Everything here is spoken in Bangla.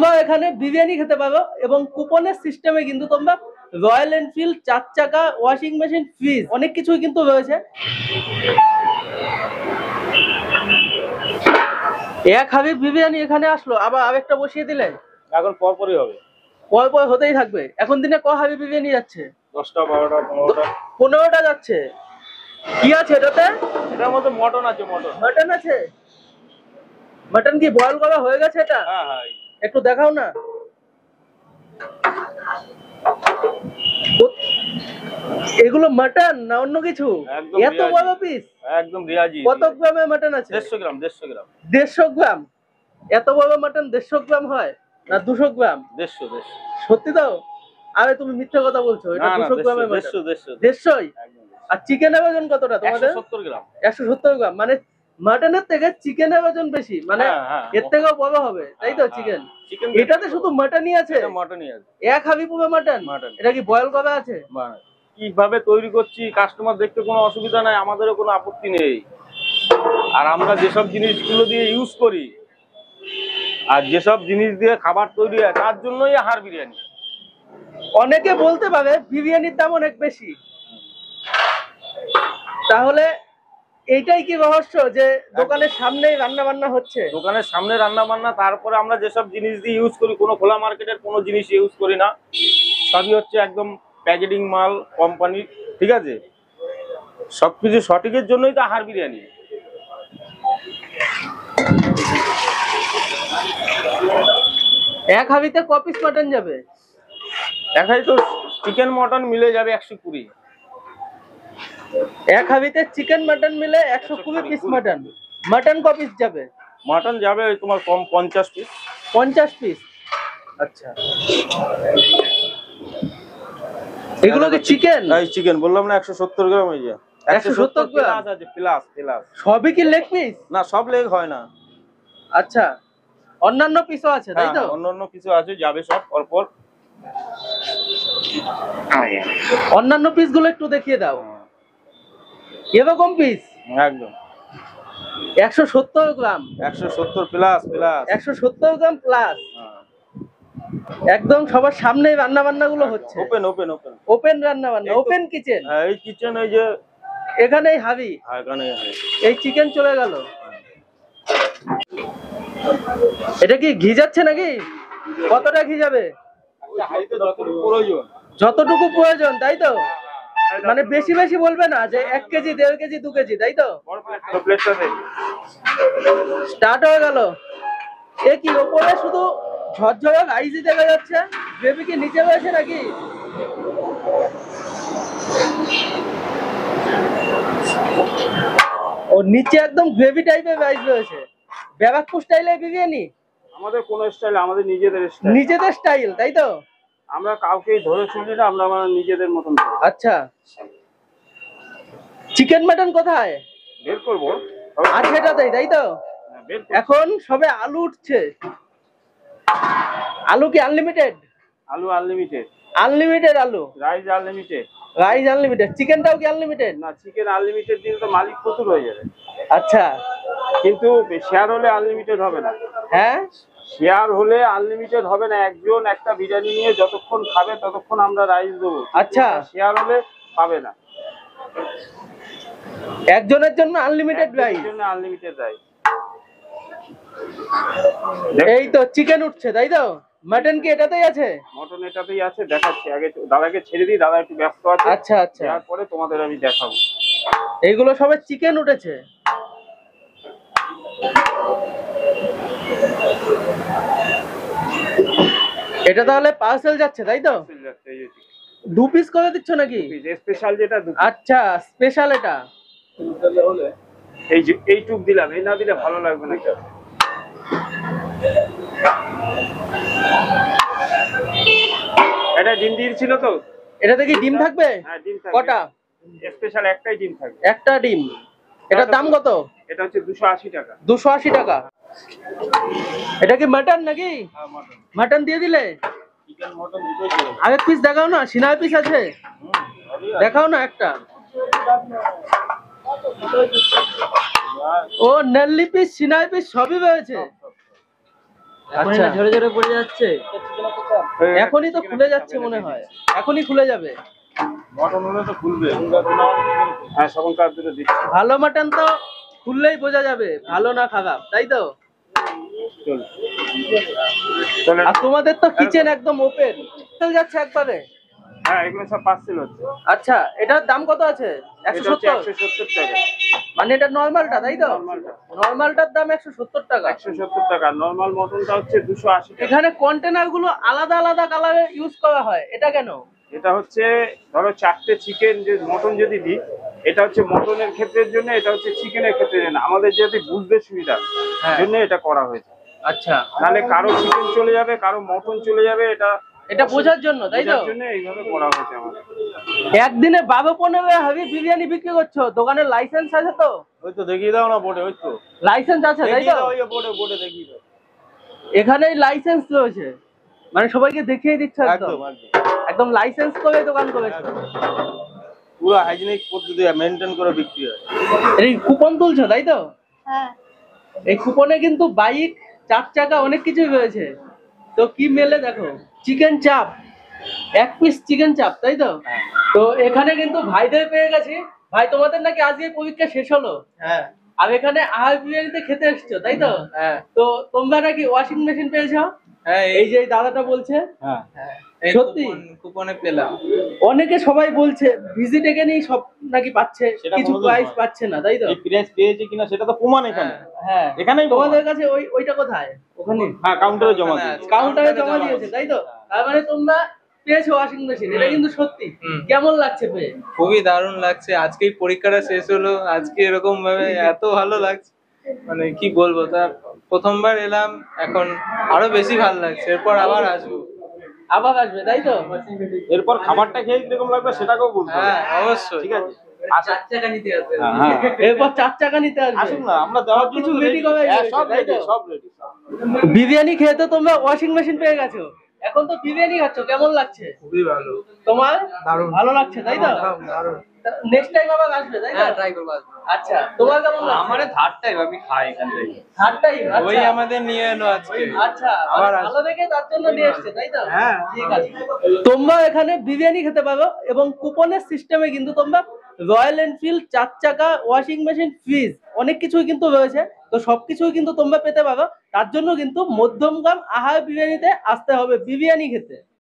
তোমরা এখানে বিরিয়ানি খেতে পারো এবং কুপনের সিস্টেমে কিন্তু তোমরা রয়্যাল এনফিল্ড 4 চাকা ওয়াশিং মেশিন ফ্রিজ অনেক কিছুই কিন্তু রয়েছে। এক হাবিব বিরিয়ানি এখানে আসলো, আবার আরেকটা বসিয়ে দিলে এখন পরপরই হবে, পর হতেই থাকবে। এখন দিনে ক হাবিব বিরিয়ানি যাচ্ছে? 10টা 12টা 15টা 15টা যাচ্ছে। কি আছে এটাতে? এটার মধ্যে মটন আছে। মটন আছে? মটন কি বয়েল করা হয়ে গেছে এটা? হ্যাঁ হ্যাঁ, একটু দেখাও না। এগুলো মটন না অন্য কিছু? এত বড় পিস, একদম রিয়াজি। কত গ্রামের মটন আছে? 150 গ্রাম। 150 গ্রাম? এত বড় মটন 150 গ্রাম হয় না 200 গ্রাম? 150। সত্যি তো? আরে তুমি মিথ্যা কথা বলছো, এটা 200 গ্রামের মটন। 150। আর চিকেনের ওজন কতটা তোমাদের? 170 গ্রাম। 170 গ্রাম মানে মটনের থেকে চিকেনের ওজন বেশি, মানে এর থেকেও বড় হবে, তাই তো? চিকেন এটাতে শুধু মটনই আছে? মটনই আছে। এক হাবি পুরো মটন। এটা কি বয়েল করা আছে? কিভাবে তৈরি করছি কাস্টমার দেখতে কোনো অসুবিধা নাই, আমাদেরও কোনো আপত্তি নেই। আর আমরা যেসব জিনিসগুলো দিয়ে ইউজ করি আর যেসব জিনিস দিয়ে খাবার তৈরি হয় তার জন্যই হাড় বিরিয়ানি। অনেকে বলতে পারে বিরিয়ানির দাম অনেক বেশি, তাহলে এইটাই কি রহস্য যে দোকানের সামনেই রান্না বান্না হচ্ছে? দোকানের সামনে রান্না বান্না, তারপরে আমরা যেসব জিনিস দিয়ে ইউজ করি কোনো খোলা মার্কেটের কোনো জিনিস ইউজ করি না, সবই হচ্ছে একদম প্যাকেটিং মাল কোম্পানির। ঠিক আছে, সবকিছু সঠিকের জন্যই তো হাড় বিরিয়ানি। এক হাবিতে ক পিস মটন যাবে? এক হাবি তো চিকেন মটন মিলে যাবে 120। এক হাবিতে চিকেন মটন মিলে 120 পিস মটন। মটন ক পিস যাবে? মটন যাবে তোমার কম 50 পিস। 50 পিস? আচ্ছা, এগুলো কি চিকেন? এই চিকেন বললাম না 170 গ্রাম। এই যে 170 গ্রাম আছে প্লাস। সবই কি লেগ পিস? না, সব লেগ হয় না। আচ্ছা, অন্যান্য পিসও আছে তাই তো? অন্যান্য কিছু আছে, যাবে সব পরপর। অন্যান্য পিস গুলো একটু দেখিয়ে দাও। এরকম পিস একদম 170 গ্রাম। 170 প্লাস 170 গ্রাম প্লাস। একদম সবার সামনে রান্না বান্না গুলো হচ্ছে। ওপেন রান্না বান্না, ওপেন কিচেন। এই কিচেন, এই যে এখানেই হাবি। এই চিকেন চলে গেল। এটা কি ঘি যাচ্ছে নাকি? কতটা ঘি যাবে? যতটুকু প্রয়োজন, তাই তো? মানে বেশি বেশি বলবে না যে 1 কেজি 1.5 কেজি 2 কেজি, তাই তো? স্টার্ট হয়ে গেল। এ কি ওপরে শুধু ঝরঝরে রাইসই দেখা যাচ্ছে, গ্রেভি কি নিচে রয়েছে নাকি? ও নিচে একদম গ্রেভি টাইপের রাইস রয়েছে। ব্যারাকপুর স্টাইলের বিরিয়ানি? আমাদের কোন স্টাইল, আমাদের নিজেদের স্টাইল, তাই তো? আমরা কাউকে ধরে শুনি না, আমরা আমাদের নিজেদের মতন। আচ্ছা, চিকেন মটন কোথায় বের করবো? আছে এটাতেই, তাই তো? এখন সবে আলু উঠছে। আলু কি আনলিমিটেড? আলু আনলিমিটেড। আনলিমিটেড আলু? Rice unlimited. Rice unlimited. চিকেনটাও কি আনলিমিটেড? না, চিকেন আনলিমিটেড দিলে তো মালিক প্রচুর হয়ে যাবে। আচ্ছা, কিন্তু শেয়ার হলে আনলিমিটেড হবে না। হ্যাঁ, শেয়ার হলে আনলিমিটেড হবে না। একজন একটা বিরিয়ানি নিয়ে যতক্ষণ খাবে ততক্ষণ আমরা রাইস দেবো। আচ্ছা, শেয়ার হলে পাবে না। একজনের জন্য আনলিমিটেড রাইস। Unlimited rice. এই তো চিকেন উঠছে, তাই তো? মটন কি এটাতেই আছে? মটন এটাতেই আছে, দেখাচ্ছি। আগে দাদাকে ছেড়ে দিই, দাদা একটু ব্যস্ত আছে। আচ্ছা আচ্ছা, তারপরে তোমাদের আমি দেখাবো। এইগুলো সবে চিকেন উঠেছে। এটা তাহলে পার্সেল যাচ্ছে, তাই তো? 2 পিস করে দিচ্ছ নাকি? স্পেশাল যেটা। আচ্ছা, স্পেশাল এটা। এই যে এইটুক দিলাম, এই না দিলে ভালো লাগবে না। এটা ডিম দিয়েছিল তো? এটাতে কি ডিম থাকবে? হ্যাঁ, ডিম থাকবে। কটা? স্পেশাল একটাই ডিম থাকবে। একটা ডিম। এটার দাম কত? এটা হচ্ছে 280 টাকা। 280 টাকা। এটা কি মটন নাকি? হ্যাঁ, মটন। মটন দিয়ে দিলে? চিকেন মটন দুটোই ছিল। আরেক পিস দেখাও না, সিনাই পিস আছে? দেখাও না একটা। ও নেল্লি পিস, সিনাই পিস সবই রয়েছে। আচ্ছা, ঝরে ঝরে পড়ে যাচ্ছে। এখনই তো খুলে যাচ্ছে মনে হয়, এখনই খুলে যাবে। মটন হলে তো খুলবে। হ্যাঁ, সকালকার দিকে দিচ্ছি। ভালো মাটন তো খুললেই বোঝা যাবে ভালো না খারাপ, তাই তো? চলে। আর তোমাদের তো কিচেন একদম ওপেন যাচ্ছে একবারে। হ্যাঁ, এগুলো সব পার্সেল হচ্ছে। আচ্ছা, এটার দাম কত আছে? এটা হচ্ছে 170? 170 টাকা। মানে এটা নরমালটা, তাই তো? নরমালটা নরমালটার দাম 170 টাকা। 170 টাকা। নরমাল মটনটা হচ্ছে 280 টাকা। এখানে কন্টেনার গুলো আলাদা আলাদা কালারে ইউজ করা হয়, এটা কেন? এটা হচ্ছে ধরো 4টে চিকেন যে মটন যদি দিই, এটা হচ্ছে মটনের ক্ষেত্রের জন্য, এটা হচ্ছে চিকেনের ক্ষেত্রের জন্য, আমাদের যাতে বুঝতে সুবিধা হ্যাঁ। জন্য এটা করা হয়েছে। আচ্ছা, নাহলে কারো চিকেন চলে যাবে, কারো মটন চলে যাবে, এটা বোঝার জন্য, তাই তো? বোঝার জন্য এইভাবে করা হয়েছে আমাদের। একদিনে 12-15 হাবি বিরিয়ানি বিক্রি করছো, দোকানের লাইসেন্স আছে তো? ওই তো দেখিয়ে দাও না বোর্ডে, ওই তো লাইসেন্স আছে, তাই তো? ওই বোর্ডে দেখিয়ে দাও। এখানেই লাইসেন্স রয়েছে, মানে সবাইকে দেখিয়ে দিচ্ছে একদম একদম লাইসেন্স করে দোকান করেছে। পুরো হাইজিনিক পদ্ধতি মেনটেন করে বিক্রি হয়। এই কুপন তুলছো, তাই তো? হ্যাঁ, এই কুপনে কিন্তু বাইক, 4 চাকা, অনেক কিছুই রয়েছে। তো কি মেলে দেখো, চিকেন চাপ, 1 পিস চিকেন চাপ, তাই তো? তো এখানে কিন্তু ভাইদের পেয়ে গেছি। ভাই, তোমাদের নাকি আজকে পরীক্ষা শেষ হলো? হ্যাঁ আর এখানে আহার বিরিয়ানিতে খেতে এসছো, তাই তো? হ্যাঁ তো তোমরা নাকি ওয়াশিং মেশিন পেয়েছো? হ্যাঁ, এই যে এই দাদাটা বলছে, হ্যাঁ, এই সত্যি? কুপনে পেলাম। অনেকে সবাই বলছে ভিজিট এখানেই সব নাকি পাচ্ছে, সেটা কিছু কোনোদিন প্রাইস নয়। পাচ্ছে না, তাই তো? এই প্রাইস পেয়েছে কিনা সেটা তো প্রমাণ এখানে। হ্যাঁ, এখানেই তোমাদের কাছে ওইটা কোথায়? ওখানে হ্যাঁ, কাউন্টারে জমা দিই। কাউন্টারে জমা দিয়েছে, তাই তো? তার মানে তোমরা পেয়েছো ওয়াশিং মেশিন, এটা কিন্তু সত্যি। কেমন লাগছে পেয়ে? খুবই দারুণ লাগছে। আজকেই পরীক্ষাটা শেষ হলো, আজকে এরকম ভাবে এত ভালো লাগছে, মানে কি বলবো। তা প্রথমবার এলাম, এখন আরো বেশি ভালো লাগছে, এরপর আবার আসবো। আবার আসবে, তাই তো? এরপর খাবারটা খেয়ে কিরকম লাগবে সেটাকেও বলতে হবে। হ্যাঁ অবশ্যই। ঠিক আছে, 4 টাকা নিতে আসবে। হ্যাঁ, এরপর 4 চাকা নিতে আসবে। আসুন না, আমরা দেওয়ার জন্য কিছু রেডি করে হ্যাঁ, রেখেছি, সব তাই রেডি, তো? সব রেডি। বিরিয়ানি খেয়ে তো তোমরা ওয়াশিং মেশিন পেয়ে গেছো, এখন তো বিরিয়ানি খাচ্ছ, কেমন লাগছে? খুবই ভালো। তোমার দারুণ। ভালো লাগছে, তাই তো? দারুণ। নেক্সট টাইম আবার আসবে, তাই তো? হ্যাঁ, ট্রাই করবো। আচ্ছা, তোমার কেমন লাগছে? আমার থার্ড টাইম আমি খাই এখান থেকে। Third time? ওই আমাদের নিয়ে এলো আজকে। আচ্ছা, আবার মানে ভালো দেখে তার জন্য নিয়ে এসছে, তাই তো? হ্যাঁ। ঠিক আছে। তোমরা এখানে বিরিয়ানি খেতে পারো এবং কুপনের সিস্টেমে কিন্তু তোমরা রয়্যাল এনফিল্ড, 4 চাকা, ওয়াশিং মেশিন, ফ্রিজ, অনেক কিছুই কিন্তু রয়েছে। তো সবকিছুই কিন্তু তোমরা পেতে পারো। তার জন্য কিন্তু মধ্যমগ্রাম আহার বিরিয়ানিতে আসতে হবে বিরিয়ানি খেতে।